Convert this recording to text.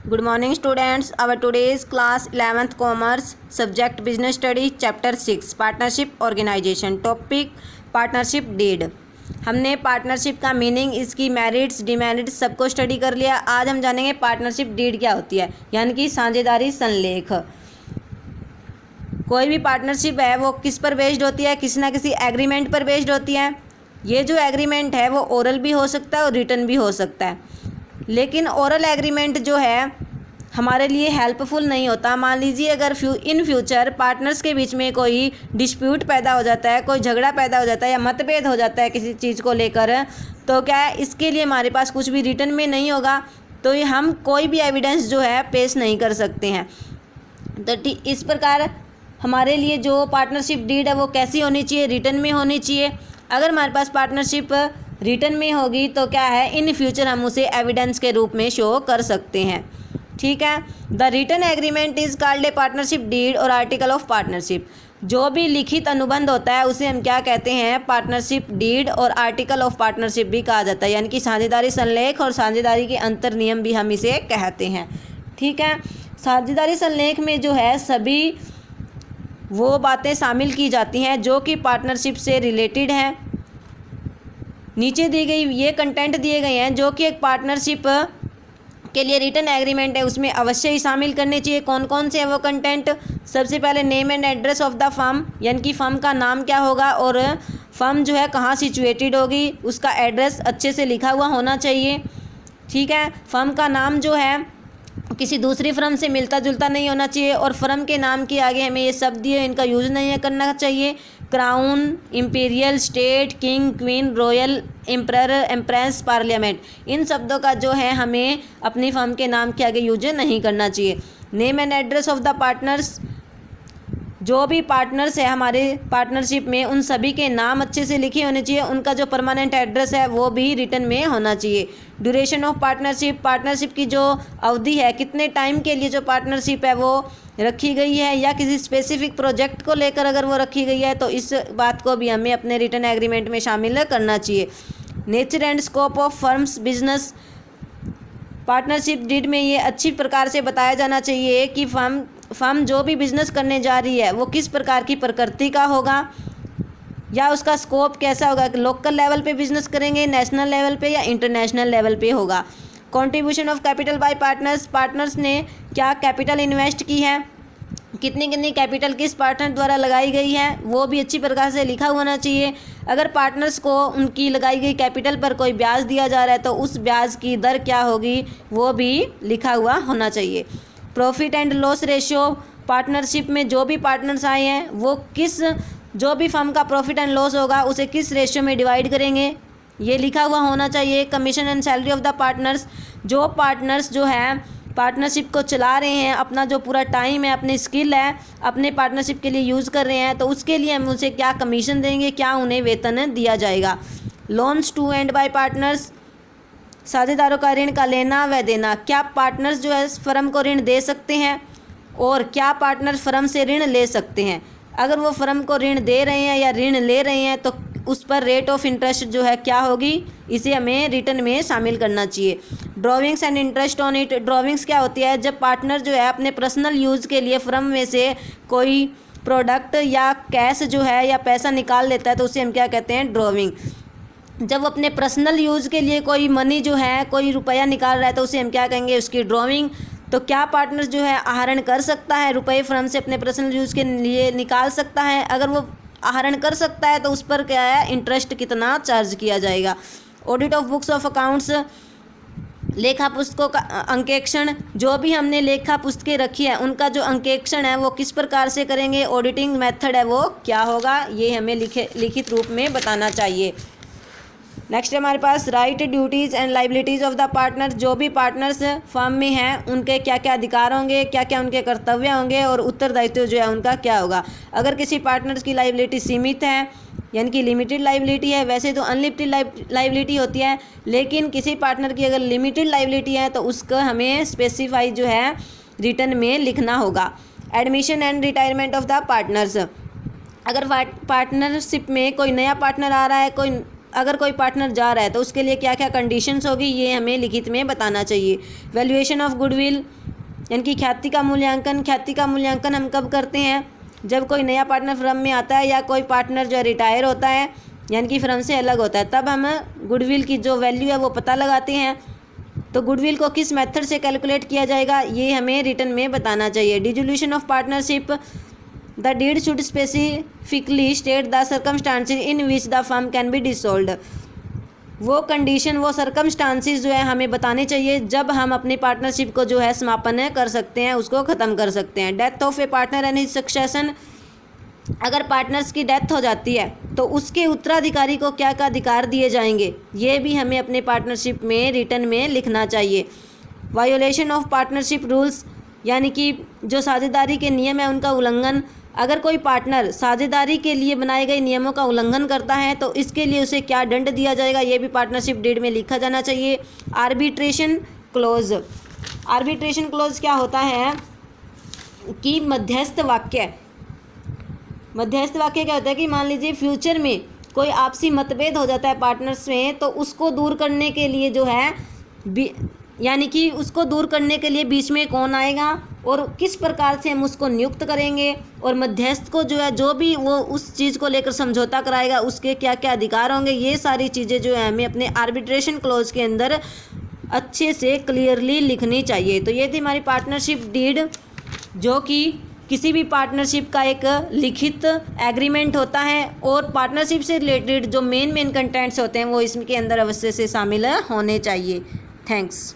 Good morning students. Our today's class 11th commerce subject business study chapter 6 partnership organization topic partnership deed। हमने partnership का meaning, इसकी merits demerits सबको study कर लिया। आज हम जानेंगे पार्टनरशिप डीड क्या होती है, यानी कि साझेदारी संलेख। कोई भी पार्टनरशिप है वो किस पर बेस्ड होती है, किसी ना किसी एग्रीमेंट पर बेस्ड होती है। ये जो एग्रीमेंट है वो ओरल भी हो सकता है और रिटन भी हो सकता है, लेकिन ओरल एग्रीमेंट जो है हमारे लिए हेल्पफुल नहीं होता। मान लीजिए अगर इन फ्यूचर पार्टनर्स के बीच में कोई डिस्प्यूट पैदा हो जाता है, कोई झगड़ा पैदा हो जाता है या मतभेद हो जाता है किसी चीज़ को लेकर, तो क्या है, इसके लिए हमारे पास कुछ भी रिटन में नहीं होगा, तो ये हम कोई भी एविडेंस जो है पेश नहीं कर सकते हैं। तो इस प्रकार हमारे लिए जो पार्टनरशिप डीड है वो कैसी होनी चाहिए, रिटन में होनी चाहिए। अगर हमारे पास पार्टनरशिप रिटन में होगी तो क्या है, इन फ्यूचर हम उसे एविडेंस के रूप में शो कर सकते हैं। ठीक है। The written agreement is called a partnership deed और आर्टिकल ऑफ पार्टनरशिप। जो भी लिखित अनुबंध होता है उसे हम क्या कहते हैं, पार्टनरशिप डीड और आर्टिकल ऑफ पार्टनरशिप भी कहा जाता है, यानी कि साझेदारी संलेख और साझेदारी के अंतर नियम भी हम इसे कहते हैं। ठीक है। साझेदारी संलेख में जो है सभी वो बातें शामिल की जाती हैं जो कि पार्टनरशिप से रिलेटेड हैं। नीचे दी गई ये कंटेंट दिए गए हैं जो कि एक पार्टनरशिप के लिए रिटन एग्रीमेंट है उसमें अवश्य ही शामिल करने चाहिए। कौन कौन से हैं वो कंटेंट? सबसे पहले name and address of the firm, यानी कि फर्म का नाम क्या होगा और फर्म जो है कहाँ सिचुएटेड होगी, उसका एड्रेस अच्छे से लिखा हुआ होना चाहिए। ठीक है। फर्म का नाम जो है किसी दूसरी फर्म से मिलता जुलता नहीं होना चाहिए और फर्म के नाम के आगे हमें ये शब्द दिए इनका यूज़ नहीं करना चाहिए। Crown, imperial, state, king, queen, royal, emperor, empress, parliament, इन शब्दों का जो है हमें अपनी फर्म के नाम के आगे यूज नहीं करना चाहिए। Name and address of the partners, जो भी पार्टनर्स है हमारे पार्टनरशिप में उन सभी के नाम अच्छे से लिखे होने चाहिए, उनका जो परमानेंट एड्रेस है वो भी रिटन में होना चाहिए। ड्यूरेशन ऑफ पार्टनरशिप, पार्टनरशिप की जो अवधि है, कितने टाइम के लिए जो पार्टनरशिप है वो रखी गई है या किसी स्पेसिफिक प्रोजेक्ट को लेकर अगर वो रखी गई है तो इस बात को भी हमें अपने रिटन एग्रीमेंट में शामिल करना चाहिए। Nature and scope of firms business, partnership deed में ये अच्छी प्रकार से बताया जाना चाहिए कि फर्म जो भी बिजनेस करने जा रही है वो किस प्रकार की प्रकृति का होगा या उसका स्कोप कैसा होगा, लोकल लेवल पे बिजनेस करेंगे, नेशनल लेवल पे या इंटरनेशनल लेवल पे होगा। Contribution of capital by partners, partners ने क्या कैपिटल इन्वेस्ट की है, कितनी कितनी कैपिटल किस पार्टनर द्वारा लगाई गई है, वो भी अच्छी प्रकार से लिखा होना चाहिए। अगर पार्टनर्स को उनकी लगाई गई कैपिटल पर कोई ब्याज दिया जा रहा है तो उस ब्याज की दर क्या होगी वो भी लिखा हुआ होना चाहिए। Profit and loss ratio, partnership में जो भी पार्टनर्स आए हैं वो जो भी फर्म का प्रॉफिट एंड लॉस होगा उसे किस रेशियो में डिवाइड करेंगे, ये लिखा हुआ होना चाहिए। Commission and salary of the partners, जो पार्टनर्स जो है पार्टनरशिप को चला रहे हैं, अपना जो पूरा टाइम है, अपनी स्किल है अपने पार्टनरशिप के लिए यूज़ कर रहे हैं, तो उसके लिए हम उसे क्या कमीशन देंगे, क्या उन्हें वेतन दिया जाएगा। Loans to and by partners, साझेदारों का ऋण का लेना व देना, क्या पार्टनर्स जो है फर्म को ऋण दे सकते हैं और क्या पार्टनर फर्म से ऋण ले सकते हैं। अगर वो फर्म को ऋण दे रहे हैं या ऋण ले रहे हैं तो उस पर रेट ऑफ इंटरेस्ट जो है क्या होगी, इसे हमें रिटर्न में शामिल करना चाहिए। Drawings and interest on it, drawings क्या होती है, जब पार्टनर जो है अपने पर्सनल यूज़ के लिए फर्म में से कोई प्रोडक्ट या कैश जो है या पैसा निकाल लेता है तो उसे हम क्या कहते हैं, ड्रॉविंग। जब अपने पर्सनल यूज़ के लिए कोई मनी जो है कोई रुपया निकाल रहा है तो उसे हम क्या कहेंगे, उसकी ड्रॉविंग। तो क्या पार्टनर जो है आहरण कर सकता है, रुपये फर्म से अपने पर्सनल यूज़ के लिए निकाल सकता है, अगर वो आहरण कर सकता है तो उस पर क्या है, इंटरेस्ट कितना चार्ज किया जाएगा। Audit of books of accounts, लेखा पुस्तकों का अंकेक्षण, जो भी हमने लेखा पुस्तकें रखी है उनका जो अंकेक्षण है वो किस प्रकार से करेंगे, ऑडिटिंग मेथड है वो क्या होगा, ये हमें लिखित रूप में बताना चाहिए। नेक्स्ट हमारे पास right, duties and liabilities of the partner, जो भी पार्टनर्स फर्म में हैं उनके क्या क्या अधिकार होंगे, क्या क्या उनके कर्तव्य होंगे और उत्तरदायित्व जो है उनका क्या होगा। अगर किसी पार्टनर्स की लाइबिलिटी सीमित है यानी कि लिमिटेड लाइबिलिटी है, वैसे तो अनलिमिटेड लाइबिलिटी होती है, लेकिन किसी पार्टनर की अगर लिमिटेड लाइबिलिटी है तो उसका हमें स्पेसिफाई जो है रिटर्न में लिखना होगा। Admission and retirement of the partners, अगर पार्टनरशिप में कोई नया पार्टनर आ रहा है, कोई अगर कोई पार्टनर जा रहा है तो उसके लिए क्या क्या कंडीशंस होगी, ये हमें लिखित में बताना चाहिए। वैल्यूएशन ऑफ गुडविल यानी कि ख्याति का मूल्यांकन। ख्याति का मूल्यांकन हम कब करते हैं, जब कोई नया पार्टनर फर्म में आता है या कोई पार्टनर जो रिटायर होता है यानी कि फर्म से अलग होता है, तब हम गुडविल की जो वैल्यू है वो पता लगाते हैं। तो गुडविल को किस मेथड से कैलकुलेट किया जाएगा, ये हमें रिटर्न में बताना चाहिए। Dissolution of partnership, the deed should specifically state the circumstances in which the firm can be dissolved. वो कंडीशन, वो सर्कमस्टांसेस जो है हमें बताने चाहिए जब हम अपनी पार्टनरशिप को जो है समापन कर सकते हैं, उसको ख़त्म कर सकते हैं। Death of A partner and his succession, अगर पार्टनर्स की डेथ हो जाती है तो उसके उत्तराधिकारी को क्या क्या अधिकार दिए जाएंगे, ये भी हमें अपने पार्टनरशिप में रिटर्न में लिखना चाहिए। वायोलेशन ऑफ पार्टनरशिप रूल्स, यानी कि जो साझेदारी के नियम है उनका उल्लंघन। अगर कोई पार्टनर साझेदारी के लिए बनाए गए नियमों का उल्लंघन करता है तो इसके लिए उसे क्या दंड दिया जाएगा, ये भी पार्टनरशिप डीड में लिखा जाना चाहिए। आर्बिट्रेशन क्लोज, आर्बिट्रेशन क्लोज क्या होता है कि मध्यस्थ वाक्य, मध्यस्थ वाक्य क्या होता है कि मान लीजिए फ्यूचर में कोई आपसी मतभेद हो जाता है पार्टनर्स में, तो उसको दूर करने के लिए जो है यानी कि उसको दूर करने के लिए बीच में कौन आएगा और किस प्रकार से हम उसको नियुक्त करेंगे, और मध्यस्थ को जो है जो भी वो उस चीज़ को लेकर समझौता कराएगा उसके क्या क्या अधिकार होंगे, ये सारी चीज़ें जो है हमें अपने आर्बिट्रेशन क्लॉज के अंदर अच्छे से क्लियरली लिखनी चाहिए। तो ये थी हमारी पार्टनरशिप डीड, जो कि किसी भी पार्टनरशिप का एक लिखित एग्रीमेंट होता है, और पार्टनरशिप से रिलेटेड जो मेन कंटेंट्स होते हैं वो इसके अंदर अवश्य से शामिल होने चाहिए। थैंक्स।